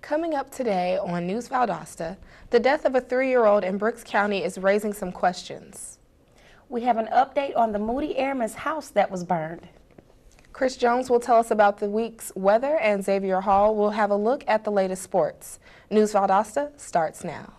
Coming up today on News Valdosta, the death of a 3-year-old in Brooks County is raising some questions. We have an update on the Moody Airman's house that was burned. Chris Jones will tell us about the week's weather, and Xavier Hall will have a look at the latest sports. News Valdosta starts now.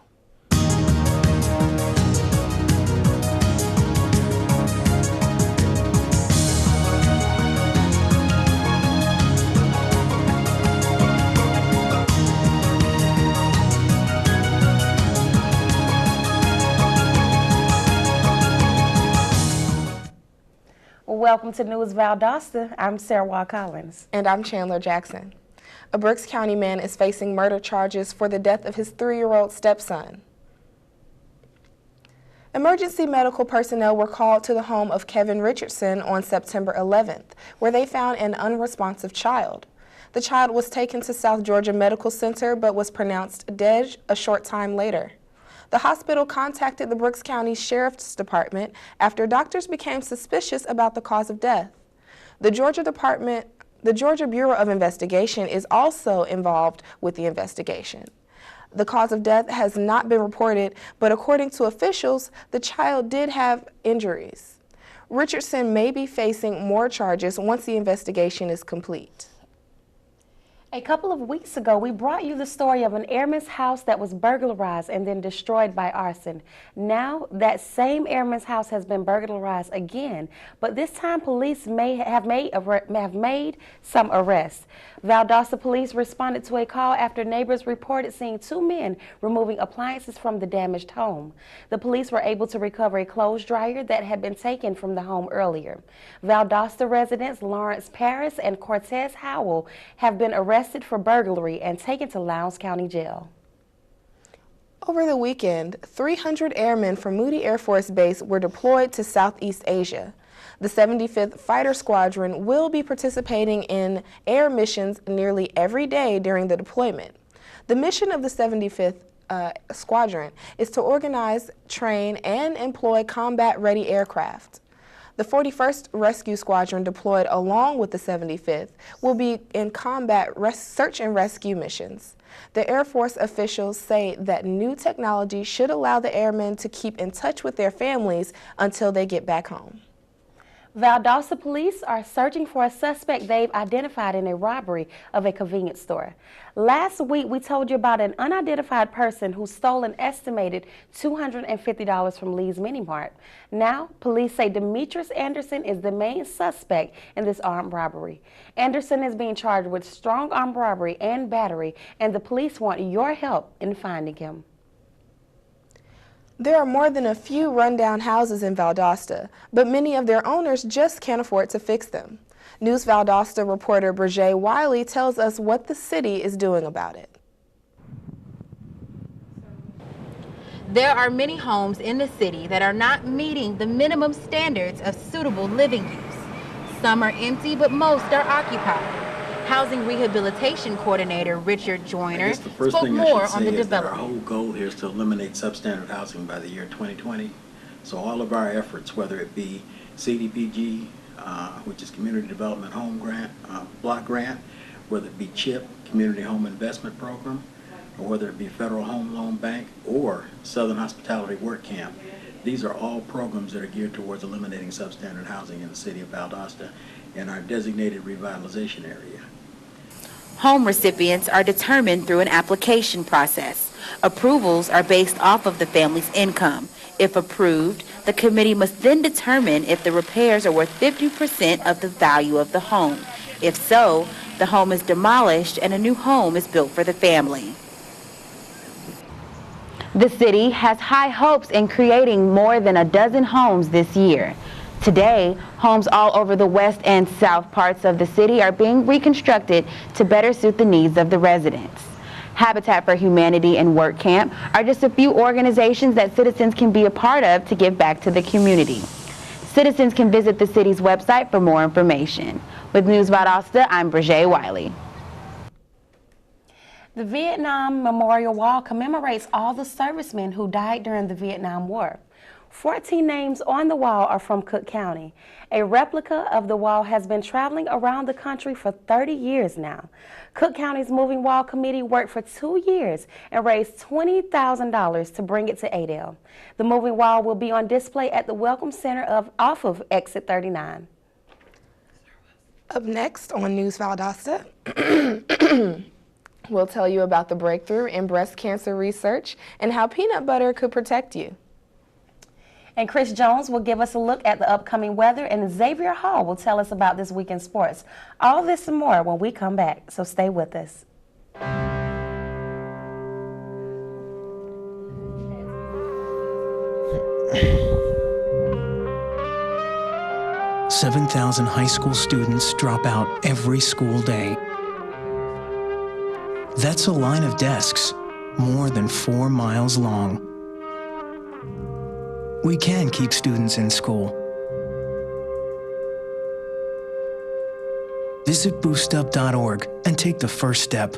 Welcome to News Valdosta. I'm Sarah Collins. And I'm Chandler Jackson. A Brooks County man is facing murder charges for the death of his 3-year-old stepson. Emergency medical personnel were called to the home of Kevin Richardson on September 11th, where they found an unresponsive child. The child was taken to South Georgia Medical Center but was pronounced dead a short time later. The hospital contacted the Brooks County Sheriff's Department after doctors became suspicious about the cause of death. The Georgia Bureau of Investigation is also involved with the investigation. The cause of death has not been reported, but according to officials, the child did have injuries. Richardson may be facing more charges once the investigation is complete. A couple of weeks ago, we brought you the story of an airman's house that was burglarized and then destroyed by arson. Now, that same airman's house has been burglarized again, but this time police may have made some arrests. Valdosta police responded to a call after neighbors reported seeing 2 men removing appliances from the damaged home. The police were able to recover a clothes dryer that had been taken from the home earlier. Valdosta residents Lawrence Paris and Cortez Howell have been arrested for burglary and taken to Lowndes County Jail. Over the weekend, 300 airmen from Moody Air Force Base were deployed to Southeast Asia. The 75th Fighter Squadron will be participating in air missions nearly every day during the deployment. The mission of the 75th Squadron is to organize, train, and employ combat-ready aircraft. The 41st Rescue Squadron, deployed along with the 75th, will be in combat search and rescue missions. The Air Force officials say that new technology should allow the airmen to keep in touch with their families until they get back home. Valdosta police are searching for a suspect they've identified in a robbery of a convenience store. Last week, we told you about an unidentified person who stole an estimated $250 from Lee's Mini Mart. Now, police say Demetrius Anderson is the main suspect in this armed robbery. Anderson is being charged with strong armed robbery and battery, and the police want your help in finding him. There are more than a few rundown houses in Valdosta, but many of their owners just can't afford to fix them. News Valdosta reporter Brigette Wiley tells us what the city is doing about it. There are many homes in the city that are not meeting the minimum standards of suitable living use. Some are empty, but most are occupied. Housing Rehabilitation Coordinator Richard Joyner spoke more on the development. Our whole goal here is to eliminate substandard housing by the year 2020. So all of our efforts, whether it be CDBG, which is Community Development Home Grant, Block Grant, whether it be CHIP, Community Home Investment Program, or whether it be Federal Home Loan Bank or Southern Hospitality Work Camp, these are all programs that are geared towards eliminating substandard housing in the city of Valdosta in our designated revitalization area. Home recipients are determined through an application process. Approvals are based off of the family's income. If approved, the committee must then determine if the repairs are worth 50% of the value of the home. If so, the home is demolished and a new home is built for the family. The city has high hopes in creating more than a dozen homes this year. Today, homes all over the west and south parts of the city are being reconstructed to better suit the needs of the residents. Habitat for Humanity and Work Camp are just a few organizations that citizens can be a part of to give back to the community. Citizens can visit the city's website for more information. With News Valdosta, I'm Brigette Wiley. The Vietnam Memorial Wall commemorates all the servicemen who died during the Vietnam War. 14 names on the wall are from Cook County. A replica of the wall has been traveling around the country for 30 years now. Cook County's Moving Wall Committee worked for 2 years and raised $20,000 to bring it to Adel. The moving wall will be on display at the Welcome Center off of Exit 39. Up next on News Valdosta, we'll tell you about the breakthrough in breast cancer research and how peanut butter could protect you. And Chris Jones will give us a look at the upcoming weather, and Xavier Hall will tell us about this weekend sports. All this and more when we come back, so stay with us. 7,000 high school students drop out every school day. That's a line of desks more than 4 miles long. We can keep students in school. Visit boostup.org and take the first step.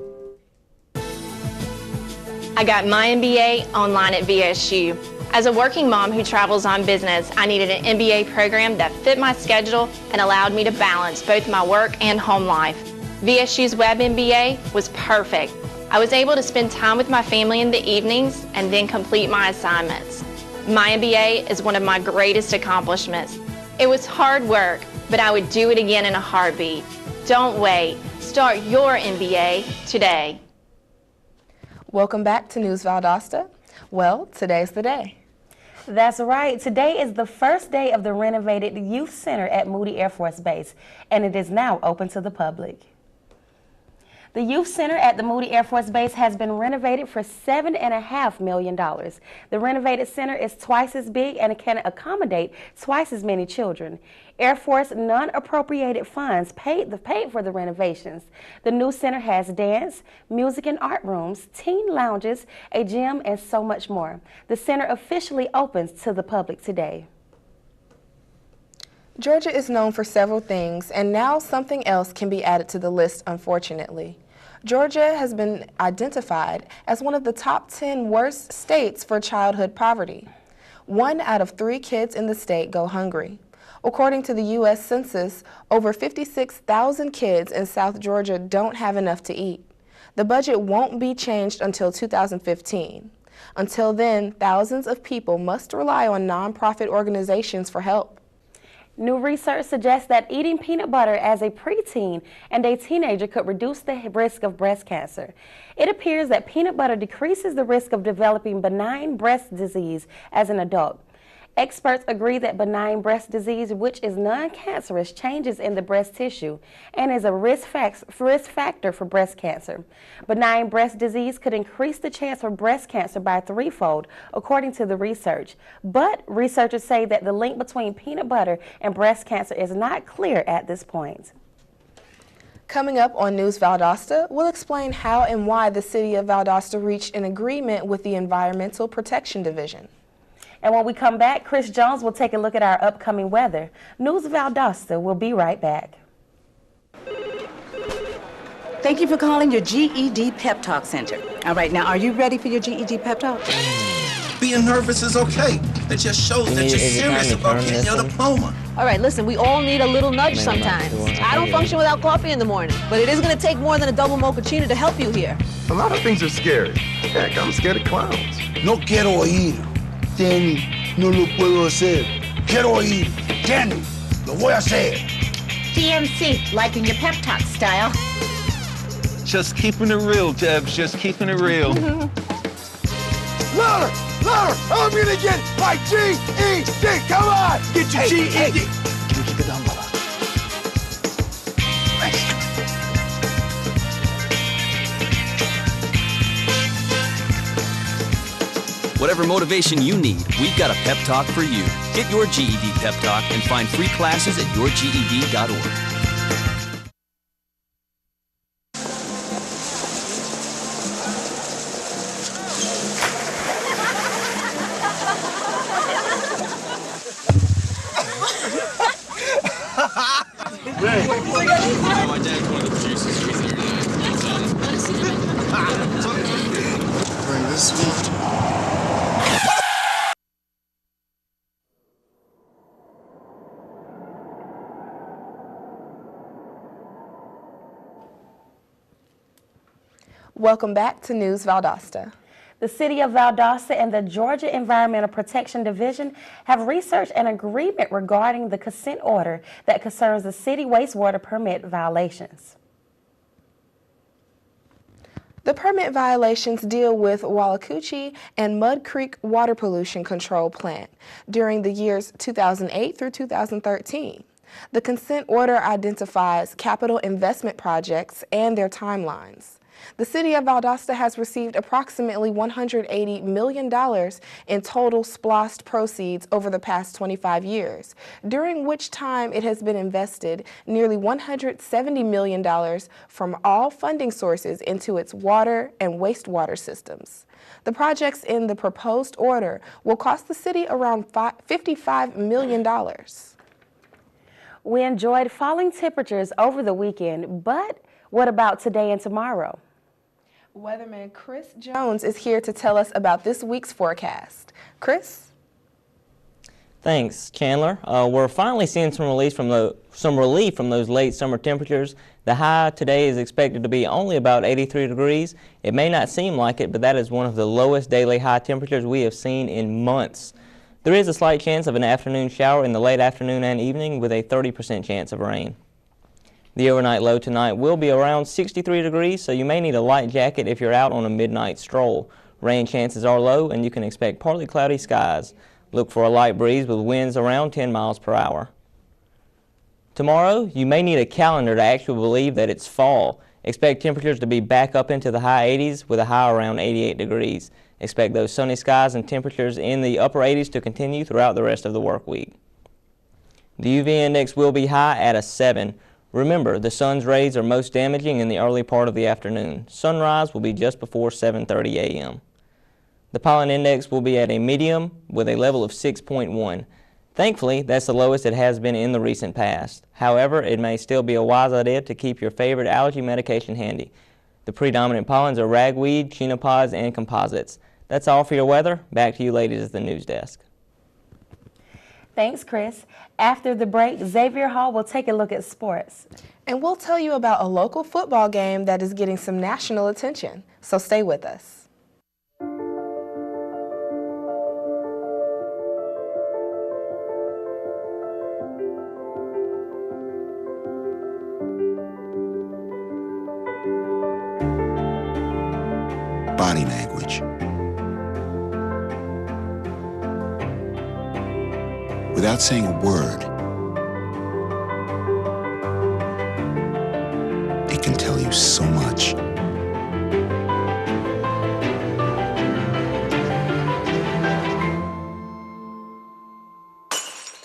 I got my MBA online at VSU. As a working mom who travels on business, I needed an MBA program that fit my schedule and allowed me to balance both my work and home life. VSU's Web MBA was perfect. I was able to spend time with my family in the evenings and then complete my assignments. My MBA is one of my greatest accomplishments. It was hard work, but I would do it again in a heartbeat. Don't wait. Start your MBA today. Welcome back to News Valdosta. Well, today's the day. That's right. Today is the first day of the renovated Youth Center at Moody Air Force Base, and it is now open to the public. The Youth Center at the Moody Air Force Base has been renovated for $7.5 million. The renovated center is twice as big and can accommodate twice as many children. Air Force non-appropriated funds paid for the renovations. The new center has dance, music and art rooms, teen lounges, a gym, and so much more. The center officially opens to the public today. Georgia is known for several things, and now something else can be added to the list, unfortunately. Georgia has been identified as one of the top 10 worst states for childhood poverty. 1 out of 3 kids in the state go hungry. According to the U.S. Census, over 56,000 kids in South Georgia don't have enough to eat. The budget won't be changed until 2015. Until then, thousands of people must rely on nonprofit organizations for help. New research suggests that eating peanut butter as a preteen and a teenager could reduce the risk of breast cancer. It appears that peanut butter decreases the risk of developing benign breast disease as an adult. Experts agree that benign breast disease, which is non-cancerous, changes in the breast tissue and is a risk factor for breast cancer. Benign breast disease could increase the chance for breast cancer by 3-fold, according to the research. But researchers say that the link between peanut butter and breast cancer is not clear at this point. Coming up on News Valdosta, we'll explain how and why the City of Valdosta reached an agreement with the Environmental Protection Division. And when we come back, Chris Jones will take a look at our upcoming weather. News Valdosta will be right back. Thank you for calling your GED Pep Talk Center. All right, now, are you ready for your GED Pep Talk? Being nervous is okay. It just shows that you're serious about getting your diploma. All right, listen, we all need a little nudge sometimes. I don't function without coffee in the morning, but it is going to take more than a double mochaccino to help you here. A lot of things are scary. Heck, I'm scared of clowns. No quiero ir. Danny, no lo puedo hacer. Quiero ir. Danny, lo voy a hacer. DMC, liking your pep talk style. Just keeping it real, Debs. Just keeping it real. Louder! Louder! I'm gonna get my GED! Come on! Get your GED! Hey. Keep it down, brother. Whatever motivation you need, we've got a pep talk for you. Get your GED pep talk and find free classes at yourged.org. My dad's one of the producers for Saturday Night. Bring this sweet. Welcome back to News Valdosta. The City of Valdosta and the Georgia Environmental Protection Division have researched an agreement regarding the consent order that concerns the city wastewater permit violations. The permit violations deal with Wallakuchi and Mud Creek Water Pollution Control Plant during the years 2008 through 2013. The consent order identifies capital investment projects and their timelines. The City of Valdosta has received approximately $180 million in total SPLOST proceeds over the past 25 years, during which time it has been invested nearly $170 million from all funding sources into its water and wastewater systems. The projects in the proposed order will cost the city around $55 million. We enjoyed falling temperatures over the weekend, but what about today and tomorrow? Weatherman Chris Jones is here to tell us about this week's forecast. Chris? Thanks, Chandler. We're finally seeing some relief from those late summer temperatures. The high today is expected to be only about 83 degrees. It may not seem like it, but that is one of the lowest daily high temperatures we have seen in months. There is a slight chance of an afternoon shower in the late afternoon and evening with a 30% chance of rain. The overnight low tonight will be around 63 degrees, so you may need a light jacket if you're out on a midnight stroll. Rain chances are low, and you can expect partly cloudy skies. Look for a light breeze with winds around 10 miles per hour. Tomorrow, you may need a calendar to actually believe that it's fall. Expect temperatures to be back up into the high 80s with a high around 88 degrees. Expect those sunny skies and temperatures in the upper 80s to continue throughout the rest of the work week. The UV index will be high at a 7. Remember, the sun's rays are most damaging in the early part of the afternoon. Sunrise will be just before 7:30 a.m. The pollen index will be at a medium with a level of 6.1. Thankfully, that's the lowest it has been in the recent past. However, it may still be a wise idea to keep your favorite allergy medication handy. The predominant pollens are ragweed, chenopause, and composites. That's all for your weather. Back to you ladies at the news desk. Thanks, Chris. After the break, Xavier Hall will take a look at sports. And we'll tell you about a local football game that is getting some national attention. So stay with us. Body language. Without saying a word, it can tell you so much.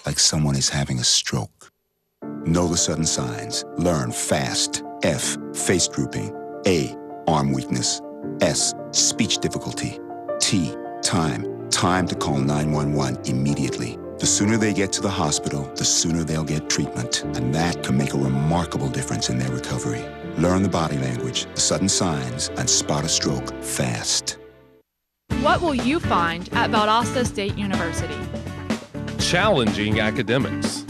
Like someone is having a stroke. Know the sudden signs. Learn fast. F, face drooping. A, arm weakness. S, speech difficulty. T, time. Time to call 911 immediately. The sooner they get to the hospital, the sooner they'll get treatment, and that can make a remarkable difference in their recovery. Learn the body language, the sudden signs, and spot a stroke fast. What will you find at Valdosta State University? Challenging academics.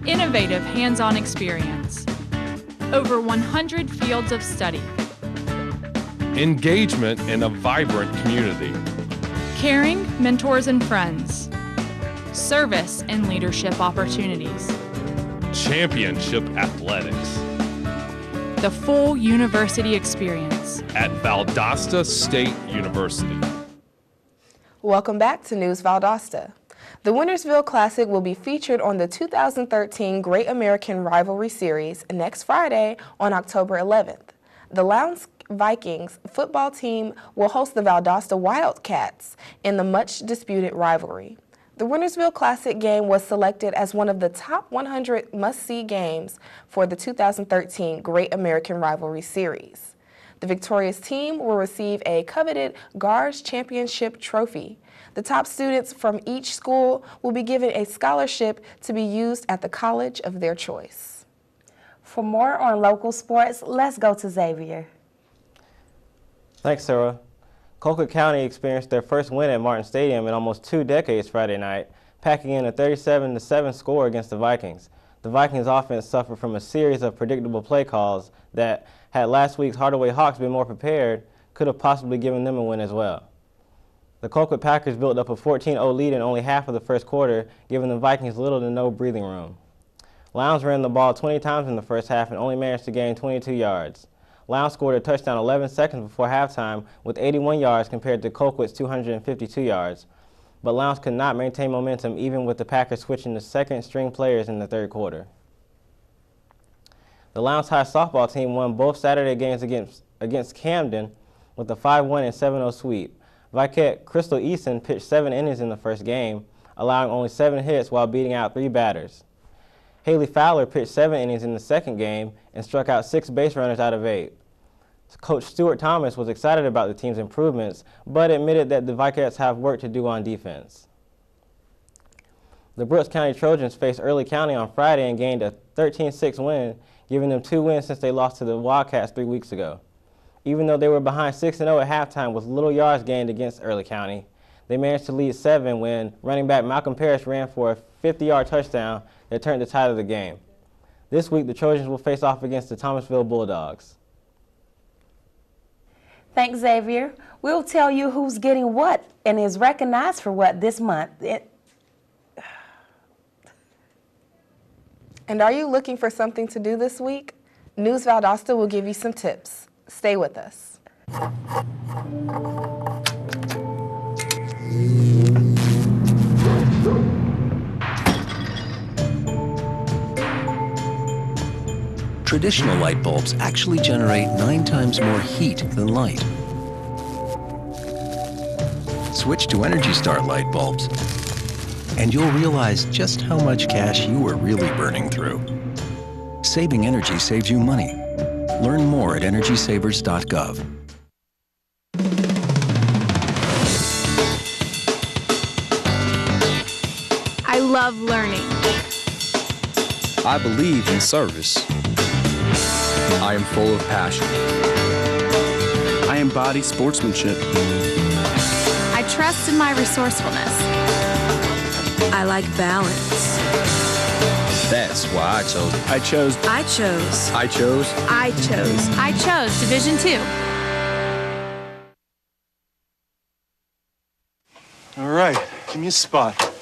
Innovative hands-on experience. Over 100 fields of study. Engagement in a vibrant community. Caring mentors and friends. Service and leadership opportunities. Championship athletics. The full university experience. At Valdosta State University. Welcome back to News Valdosta. The Wintersville Classic will be featured on the 2013 Great American Rivalry Series next Friday on October 11th. The Lowndes Vikings football team will host the Valdosta Wildcats in the much-disputed rivalry. The Wintersville Classic game was selected as one of the top 100 must-see games for the 2013 Great American Rivalry Series. The victorious team will receive a coveted GARS Championship trophy. The top students from each school will be given a scholarship to be used at the college of their choice. For more on local sports, let's go to Xavier. Thanks, Sarah. Colquitt County experienced their first win at Martin Stadium in almost 2 decades Friday night, packing in a 37-7 score against the Vikings. The Vikings offense suffered from a series of predictable play calls that, had last week's Hardaway Hawks been more prepared, could have possibly given them a win as well. The Colquitt Packers built up a 14-0 lead in only half of the first quarter, giving the Vikings little to no breathing room. Lowndes ran the ball 20 times in the first half and only managed to gain 22 yards. Lowndes scored a touchdown 11 seconds before halftime with 81 yards compared to Colquitt's 252 yards. But Lowndes could not maintain momentum even with the Packers switching to second-string players in the third quarter. The Lowndes High softball team won both Saturday games against Camden with a 5-1 and 7-0 sweep. Viquette Crystal Easton pitched 7 innings in the first game, allowing only 7 hits while beating out 3 batters. Haley Fowler pitched 7 innings in the second game and struck out 6 base runners out of 8. Coach Stuart Thomas was excited about the team's improvements, but admitted that the Viquettes have work to do on defense. The Brooks County Trojans faced Early County on Friday and gained a 13-6 win, giving them 2 wins since they lost to the Wildcats 3 weeks ago. Even though they were behind 6-0 at halftime with little yards gained against Early County, they managed to lead 7 when running back Malcolm Parrish ran for a 50-yard touchdown that turned the tide of the game. This week, the Trojans will face off against the Thomasville Bulldogs. Thanks, Xavier. We'll tell you who's getting what and is recognized for what this month. And are you looking for something to do this week? News Valdosta will give you some tips. Stay with us. Traditional light bulbs actually generate 9 times more heat than light. Switch to Energy Star light bulbs, and you'll realize just how much cash you are really burning through. Saving energy saves you money. Learn more at EnergySavers.gov. I love learning. I believe in service. I am full of passion. I embody sportsmanship. I trust in my resourcefulness. I like balance. That's why I chose Division 2. All right, give me a spot.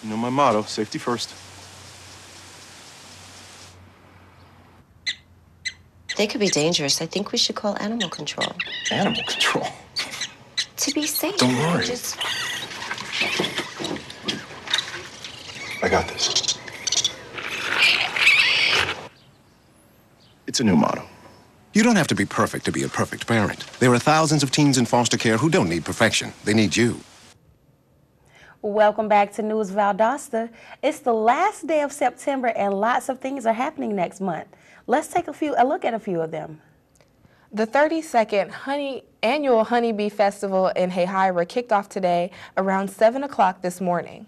You know my motto, safety first. They could be dangerous. I think we should call animal control. Animal control? To be safe. Don't worry. I got this. It's a new motto. You don't have to be perfect to be a perfect parent. There are thousands of teens in foster care who don't need perfection. They need you. Welcome back to News Valdosta. It's the last day of September and lots of things are happening next month. Let's take a look at a few of them. The 32nd annual Honeybee Festival in Hayhira kicked off today around 7 o'clock this morning.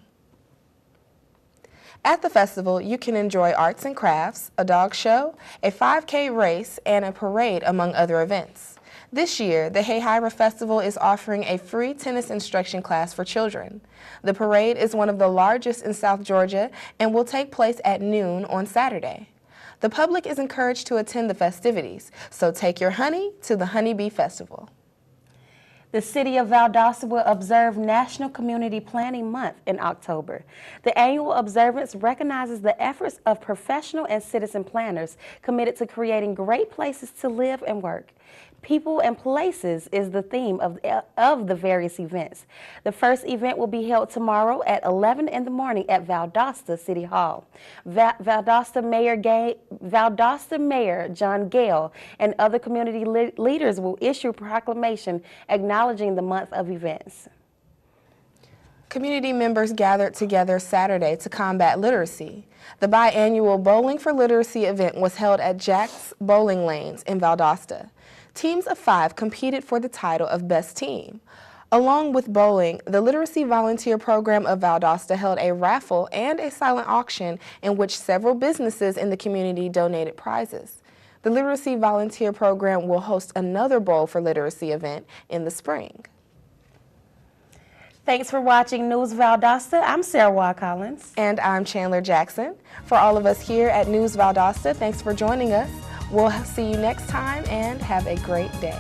At the festival, you can enjoy arts and crafts, a dog show, a 5K race, and a parade, among other events. This year, the Hayhira Festival is offering a free tennis instruction class for children. The parade is one of the largest in South Georgia and will take place at noon on Saturday. The public is encouraged to attend the festivities, so take your honey to the Honeybee Festival. The City of Valdosta will observe National Community Planning Month in October. The annual observance recognizes the efforts of professional and citizen planners committed to creating great places to live and work. People and places is the theme of the various events. The first event will be held tomorrow at 11 in the morning at Valdosta City Hall. Valdosta Mayor John Gale and other community leaders will issue a proclamation acknowledging the month of events. Community members gathered together Saturday to combat literacy. The biannual Bowling for Literacy event was held at Jack's Bowling Lanes in Valdosta. Teams of 5 competed for the title of Best Team. Along with bowling, the Literacy Volunteer Program of Valdosta held a raffle and a silent auction in which several businesses in the community donated prizes. The Literacy Volunteer Program will host another Bowl for Literacy event in the spring. Thanks for watching News Valdosta. I'm Sarah Waugh Collins. And I'm Chandler Jackson. For all of us here at News Valdosta, thanks for joining us. We'll see you next time and have a great day.